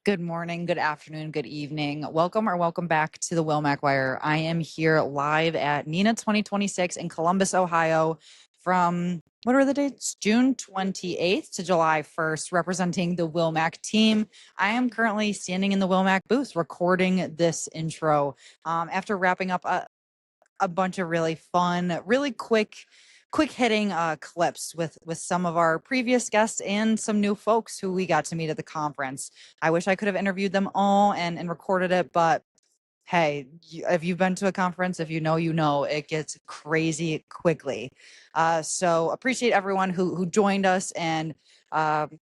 Good morning, good afternoon, good evening. Welcome back to the Wilmac Wire. I am here live at NENA 2026 in Columbus, Ohio from, what are the dates? June 28th to July 1st, representing the Wilmac team. I am currently standing in the Wilmac booth recording this intro after wrapping up a bunch of really fun, really quick hitting clips with some of our previous guests and some new folks who we got to meet at the conference. I wish I could have interviewed them all and recorded it, but hey, if you've been to a conference, if you know, it gets crazy quickly. So appreciate everyone who joined us. And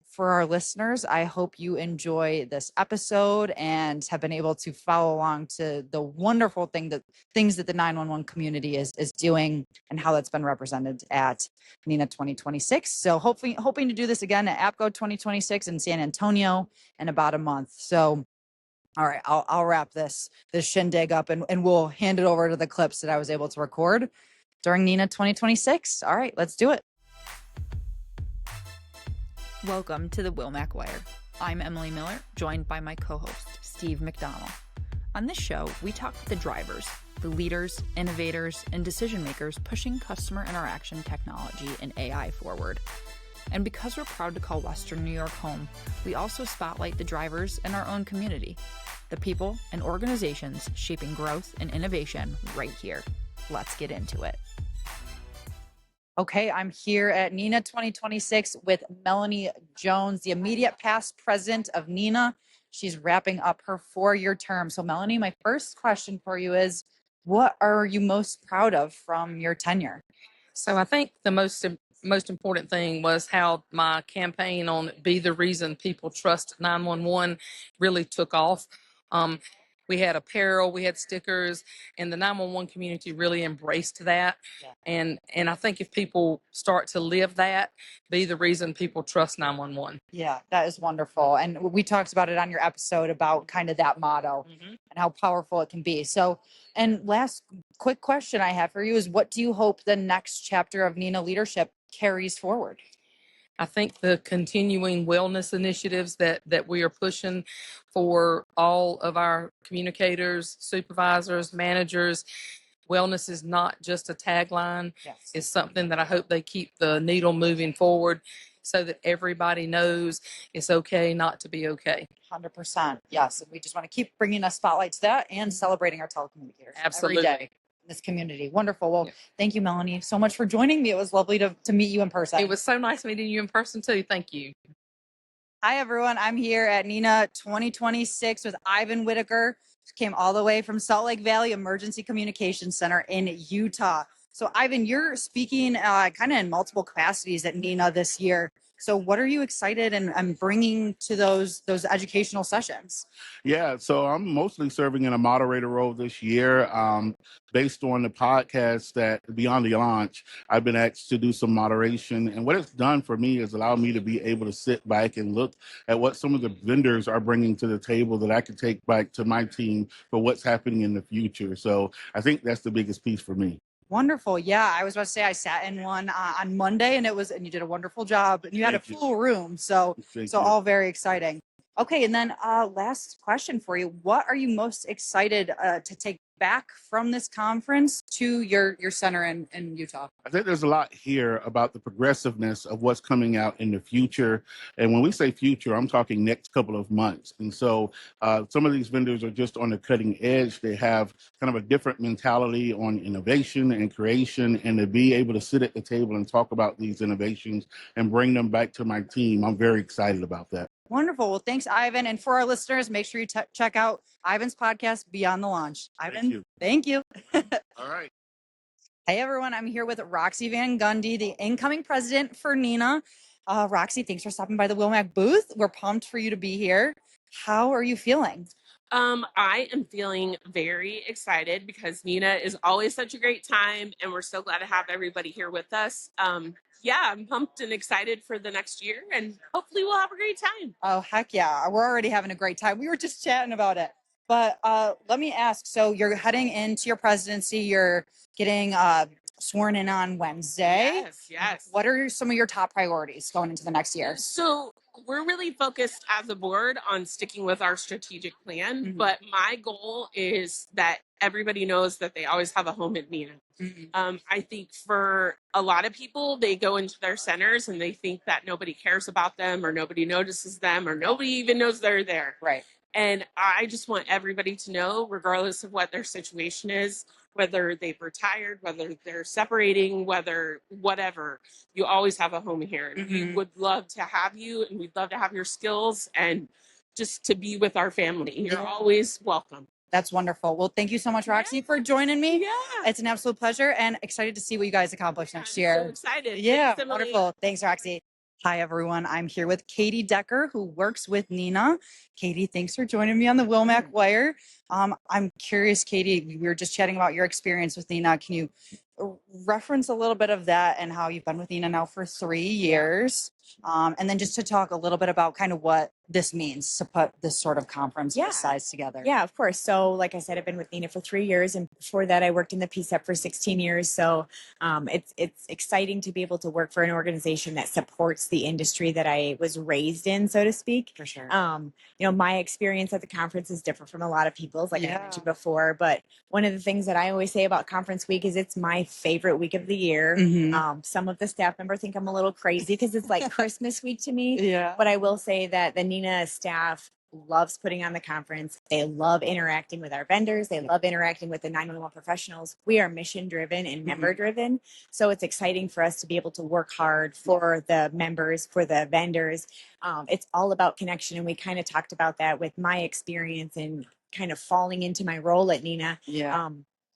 for our listeners, I hope you enjoy this episode and have been able to follow along to the wonderful things that the 911 community is doing and how that's been represented at NENA 2026. So hoping to do this again at APCO 2026 in San Antonio in about a month. So all right, I'll wrap this shindig up and we'll hand it over to the clips that I was able to record during NENA 2026. All right, let's do it. Welcome to the Wilmac Wire. I'm Emily Miller, joined by my co-host, Steve McDonald. On this show, we talk with the drivers, the leaders, innovators, and decision makers pushing customer interaction technology and AI forward. And because we're proud to call Western New York home, we also spotlight the drivers in our own community, the people and organizations shaping growth and innovation right here. Let's get into it. Okay, I'm here at NENA 2026 with Melanie Jones, the immediate past president of NENA. She's wrapping up her 4-year term. So Melanie, my first question for you is, what are you most proud of from your tenure? So I think the most important thing was how my campaign on Be the Reason People Trust 911 really took off. We had apparel, we had stickers, and the 911 community really embraced that. Yeah. And I think if people start to live that, be the reason people trust 911. Yeah, that is wonderful. And we talked about it on your episode about kind of that motto and how powerful it can be. So, and last quick question I have for you is, what do you hope the next chapter of NENA leadership carries forward? I think the continuing wellness initiatives that we are pushing for all of our communicators, supervisors, managers, wellness is not just a tagline. Yes. It's something that I hope they keep the needle moving forward so that everybody knows it's okay not to be okay. 100%. Yes. And we just want to keep bringing a spotlight to that and celebrating our telecommunicators. Absolutely. Every day. This community. Wonderful. Well, Thank you, Melanie, so much for joining me. It was lovely to meet you in person. It was so nice meeting you in person too. Thank you. Hi, everyone. I'm here at NENA 2026 with Ivan Whitaker. Came all the way from Salt Lake Valley Emergency Communications Center in Utah. So, Ivan, you're speaking kind of in multiple capacities at NENA this year. So what are you excited and bringing to those educational sessions? Yeah, so I'm mostly serving in a moderator role this year. Based on the podcast that Beyond the Launch, I've been asked to do some moderation. And what it's done for me is allowed me to be able to sit back and look at what some of the vendors are bringing to the table that I can take back to my team for what's happening in the future. So I think that's the biggest piece for me. Wonderful. Yeah, I was about to say I sat in one on Monday and you did a wonderful job and you had a full room. So all very exciting. Okay. And then last question for you. What are you most excited to take back from this conference to your center in Utah? I think there's a lot here about the progressiveness of what's coming out in the future. And when we say future, I'm talking next couple of months. And so some of these vendors are just on the cutting edge. They have kind of a different mentality on innovation and creation, and to be able to sit at the table and talk about these innovations and bring them back to my team, I'm very excited about that. Wonderful. Well, thanks, Ivan. And for our listeners, make sure you check out Ivan's podcast, Beyond the Launch. Ivan, thank you. All right. Hey, everyone. I'm here with Roxy Van Gundy, the incoming president for NENA. Roxy, thanks for stopping by the Wilmac booth. We're pumped for you to be here. How are you feeling? I am feeling very excited because NENA is always such a great time, and we're so glad to have everybody here with us. I'm pumped and excited for the next year, and hopefully we'll have a great time. Oh, heck yeah. We're already having a great time. We were just chatting about it. But let me ask, so you're heading into your presidency. You're getting sworn in on Wednesday. Yes. What are some of your top priorities going into the next year? So we're really focused as a board on sticking with our strategic plan, Mhm. but my goal is that everybody knows that they always have a home at NENA. I think for a lot of people, they go into their centers and they think that nobody cares about them or nobody notices them or nobody even knows they're there. Right. And I just want everybody to know, regardless of what their situation is, whether they've retired, whether they're separating, whether whatever, you always have a home here. And we Mhm. would love to have you, and we'd love to have your skills and just to be with our family. You're Yeah. always welcome. That's wonderful. Well, thank you so much, Roxy, for joining me. Yeah. It's an absolute pleasure and excited to see what you guys accomplish next I'm year. so excited. Yeah, Thanks, Emily. wonderful. Thanks, Roxy. Hi, everyone. I'm here with Katie Decker, who works with NENA. Katie, thanks for joining me on the Wilmac Wire. I'm curious, Katie, we were just chatting about your experience with NENA. Can you reference a little bit of that and how you've been with NENA now for 3 years? And then just to talk a little bit about kind of what this means to put this sort of conference Yeah. this size together. Yeah, of course. So, like I said, I've been with NENA for 3 years, and before that, I worked in the PSEP for 16 years. So, it's exciting to be able to work for an organization that supports the industry that I was raised in, so to speak. For sure. My experience at the conference is different from a lot of people's, like I Yeah. mentioned before. But one of the things that I always say about conference week is it's my favorite week of the year. Mhm. Some of the staff members think I'm a little crazy because it's like Christmas week to me. Yeah. But I will say that the NENA staff loves putting on the conference. They love interacting with our vendors. They love interacting with the 911 professionals. We are mission driven and member driven. So it's exciting for us to be able to work hard for the members, for the vendors. It's all about connection. And we kind of talked about that with my experience and kind of falling into my role at NENA. Yeah.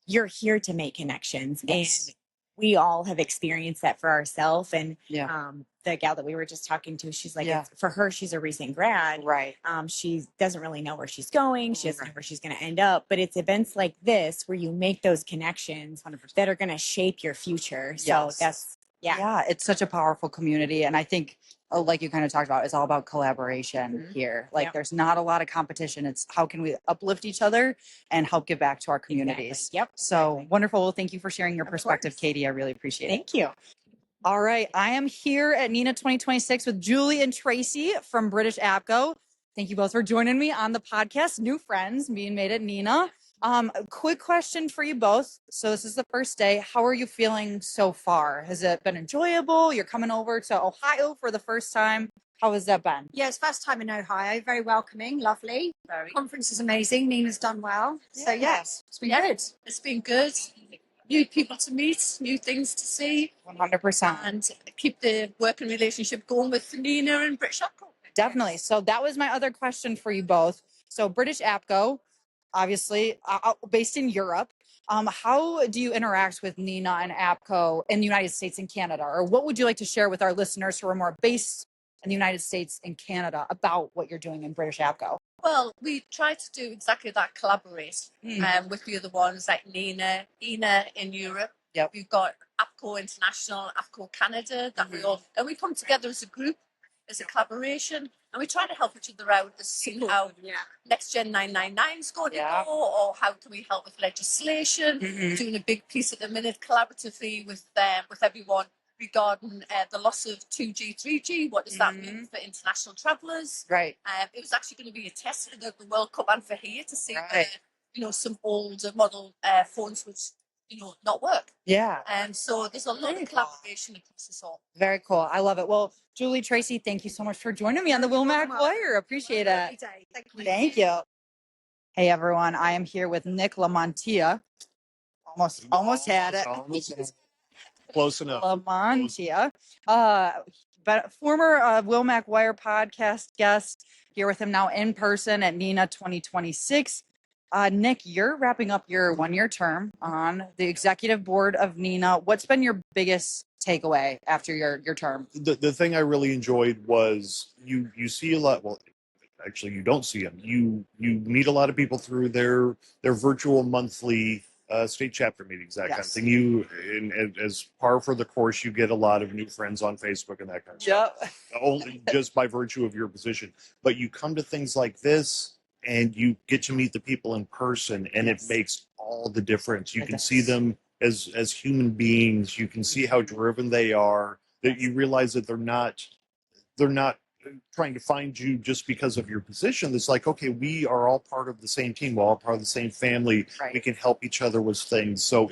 You're here to make connections. Yes. And we all have experienced that for ourselves. And Yeah. the gal that we were just talking to, she's like, Yeah. for her, she's a recent grad. Right. She doesn't really know where she's going. She doesn't know Right. where she's going to end up. But it's events like this where you make those connections 100%. that are going to shape your future. So Yes. that's, yeah. It's such a powerful community. And I think, like you kind of talked about, it's all about collaboration Mhm. here. Like Yep. there's not a lot of competition. It's how can we uplift each other and help give back to our communities. Exactly. Yep. So Exactly. wonderful. Well, thank you for sharing your Of perspective, course. Katie. I really appreciate it. Thank you. All right. I am here at NENA 2026 with Julie and Tracy from British APCO. Thank you both for joining me on the podcast. New friends being made at NENA. A quick question for you both. So this is the first day. How are you feeling so far? Has it been enjoyable? You're coming over to Ohio for the first time. How has that been? Yeah, it's first time in Ohio. Very welcoming, lovely. Conference is amazing. Nina's done well. So yes, it's been good. It's been good. New people to meet, new things to see, 100%. and keep the working relationship going with NENA and British APCO. Definitely. So that was my other question for you both. So British APCO, obviously based in Europe. How do you interact with NENA and APCO in the United States and Canada? Or what would you like to share with our listeners who are more based in the United States and Canada about what you're doing in British APCO? Well, we try to do exactly that, collaborate with the other ones like NENA, ENA in Europe. Yep. We've got APCO International, APCO Canada, that we come together as a group, as a collaboration, and we try to help each other out to see how Next Gen 999 is going to go, or how can we help with legislation. Doing a big piece at the minute collaboratively with everyone regarding the loss of 2G, 3G. What does that mean for international travellers? Right. It was actually going to be a test for the World Cup and for here to see whether, some older model phones would, not work. Yeah. So there's a lot of collaboration across us all. Very cool. I love it. Well, Julie, Tracy, thank you so much for joining me on the Wilmac Wire. Appreciate it. Thank you. Hey, everyone. I am here with Nick LaMontia. Almost had it. Close enough. LaMontia. But former Wilmac Wire podcast guest, here with him now in person at NENA 2026. Nick, you're wrapping up your 1-year term on the executive board of NENA. What's been your biggest takeaway after your term? The thing I really enjoyed was you see a lot. Well, actually, you don't see them. You meet a lot of people through their virtual monthly state chapter meetings, that kind of thing. And as par for the course, you get a lot of new friends on Facebook and that kind of stuff. Only just by virtue of your position. But you come to things like this, and you get to meet the people in person, and it makes all the difference. You can see them as human beings. You can see how driven they are. That you realize that they're not trying to find you just because of your position. It's like, okay, we are all part of the same team. We're all part of the same family. Right. We can help each other with things. So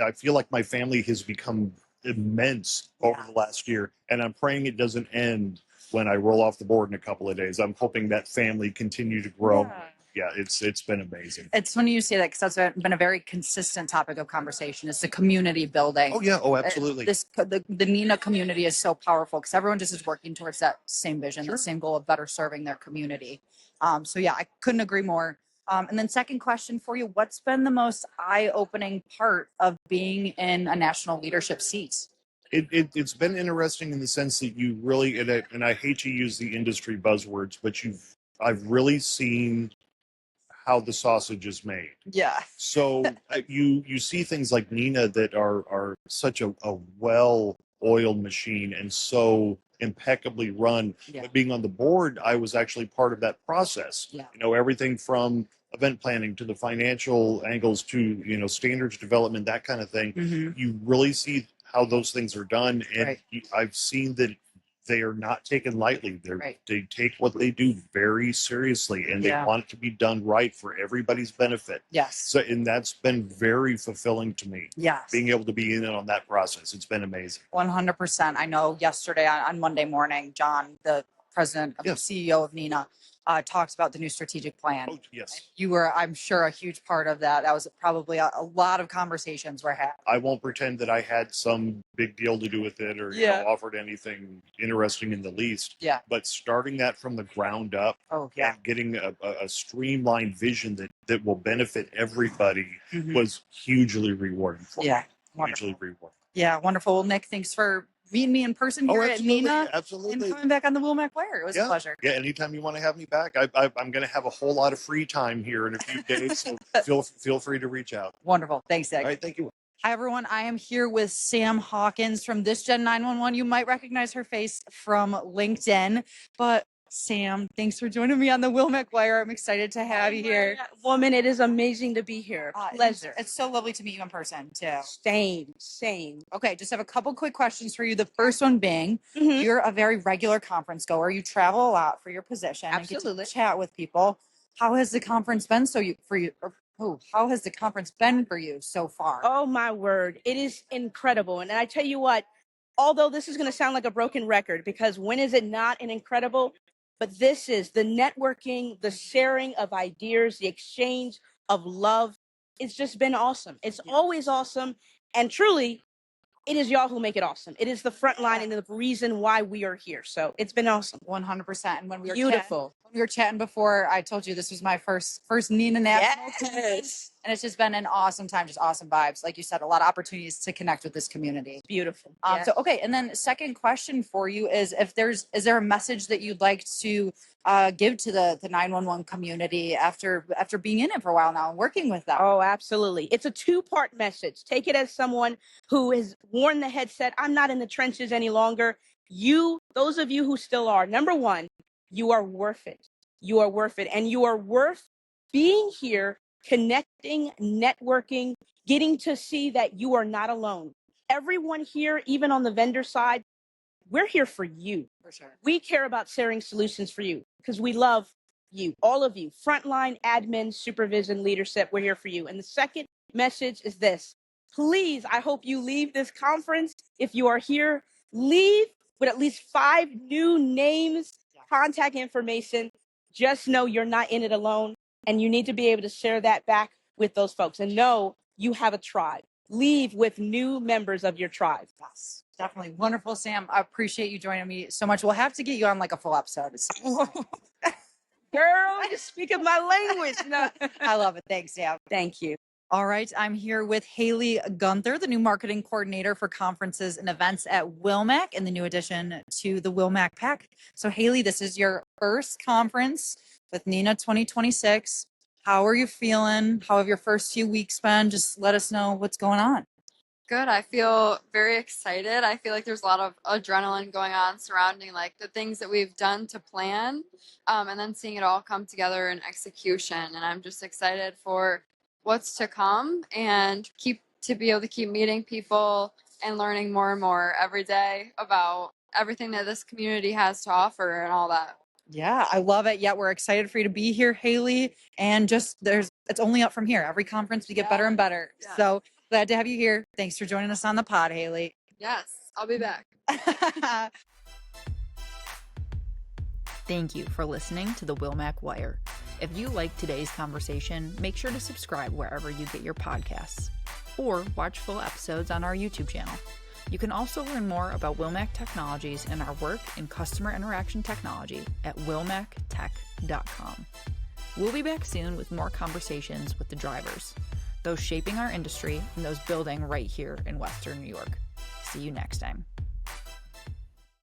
I feel like my family has become immense over the last year, and I'm praying it doesn't end when I roll off the board in a couple of days. I'm hoping that family continue to grow. Yeah, it's been amazing. It's funny you say that, because that's been a very consistent topic of conversation. Is the community building. Oh yeah, oh absolutely. The NENA community is so powerful because everyone just is working towards that same vision, Sure. that same goal of better serving their community. So yeah, I couldn't agree more. And then second question for you, what's been the most eye-opening part of being in a national leadership seat? It's been interesting in the sense that you really, and I hate to use the industry buzzwords, but I've really seen how the sausage is made. Yeah. So you see things like NENA that are such a well-oiled machine and so impeccably run. Yeah. But being on the board, I was actually part of that process. Yeah. Everything from event planning to the financial angles to standards development, that kind of thing. Mm-hmm. You really see how those things are done, and Right. I've seen that they are not taken lightly. Right. They take what they do very seriously, and they Yeah. want it to be done right for everybody's benefit. Yes. So, and that's been very fulfilling to me. Yes. Being able to be in on that process, it's been amazing. 100%. I know yesterday on Monday morning, John, the president, Yes. CEO of NENA, talks about the new strategic plan. Oh, yes. You were, I'm sure, a huge part of that. That was probably a lot of conversations were had. I won't pretend that I had some big deal to do with it or offered anything interesting in the least. Yeah. But starting that from the ground up Oh, yeah. and getting a streamlined vision that will benefit everybody Mhm. was hugely rewarding for me. Yeah. Hugely rewarding. Yeah. Wonderful. Well, Nick, thanks for meeting me in person here at NENA and Absolutely. coming back on the Wilmac Wire. It was a pleasure. Yeah, anytime you want to have me back. I'm going to have a whole lot of free time here in a few days, so feel free to reach out. Wonderful. Thanks, Nick. All right, thank you. Hi, everyone. I am here with Sam Hawkins from This Gen 911. You might recognize her face from LinkedIn, but Sam, thanks for joining me on the Wilmac Wire. I'm excited to have you here. Woman, it is amazing to be here. Pleasure. It's so lovely to meet you in person, too. Same. Okay, just have a couple quick questions for you. The first one being, Mhm. you're a very regular conference goer. You travel a lot for your position. Absolutely. And get to chat with people. How has the conference been for you? How has the conference been for you so far? Oh, my word. It is incredible. And I tell you what, although this is going to sound like a broken record, because when is it not an incredible? But this is the networking, the sharing of ideas, the exchange of love. It's just been awesome. It's always awesome. And truly, it is y'all who make it awesome. It is the front line and the reason why we are here. So it's been awesome. 100%. And when we were Beautiful. When we were chatting before, I told you this was my first NENA national. Yes. And it's just been an awesome time, just awesome vibes. Like you said, a lot of opportunities to connect with this community. Beautiful. So, okay. And then second question for you is is there a message that you'd like to give to the 911 community after being in it for a while now and working with them? Oh, absolutely. It's a two-part message. Take it as someone who has worn the headset. I'm not in the trenches any longer. Those of you who still are, number one, you are worth it. You are worth it. And you are worth being here, connecting, networking, getting to see that you are not alone. Everyone here, even on the vendor side, we're here for you. For sure. We care about sharing solutions for you because we love you, all of you. Frontline, admin, supervision, leadership, we're here for you. And the second message is this. Please, I hope you leave this conference. If you are here, leave with at least 5 new names, contact information. Just know you're not in it alone. And you need to be able to share that back with those folks and know you have a tribe. Leave with new members of your tribe. Yes, definitely. Wonderful, Sam. I appreciate you joining me so much. We'll have to get you on like a full episode. Girl, you're speaking my language. No. I love it. Thanks, Sam. Thank you. All right. I'm here with Hailey Gunther, the new marketing coordinator for conferences and events at Wilmac and the new addition to the Wilmac Pack. So, Hailey, this is your first conference with NENA 2026. How are you feeling? How have your first few weeks been? Just let us know what's going on. Good. I feel very excited. I feel like there's a lot of adrenaline going on surrounding like the things that we've done to plan, and then seeing it all come together in execution. And I'm just excited for what's to come and be able to keep meeting people and learning more and more every day about everything that this community has to offer and all that. Yeah, I love it. Yeah, we're excited for you to be here, Hailey. And just it's only up from here. Every conference we get better and better. Yeah. So glad to have you here. Thanks for joining us on the pod, Hailey. Yes, I'll be back. Thank you for listening to the Wilmac Wire. If you liked today's conversation, make sure to subscribe wherever you get your podcasts or watch full episodes on our YouTube channel. You can also learn more about Wilmac Technologies and our work in customer interaction technology at wilmactech.com. We'll be back soon with more conversations with the drivers, those shaping our industry and those building right here in Western New York. See you next time.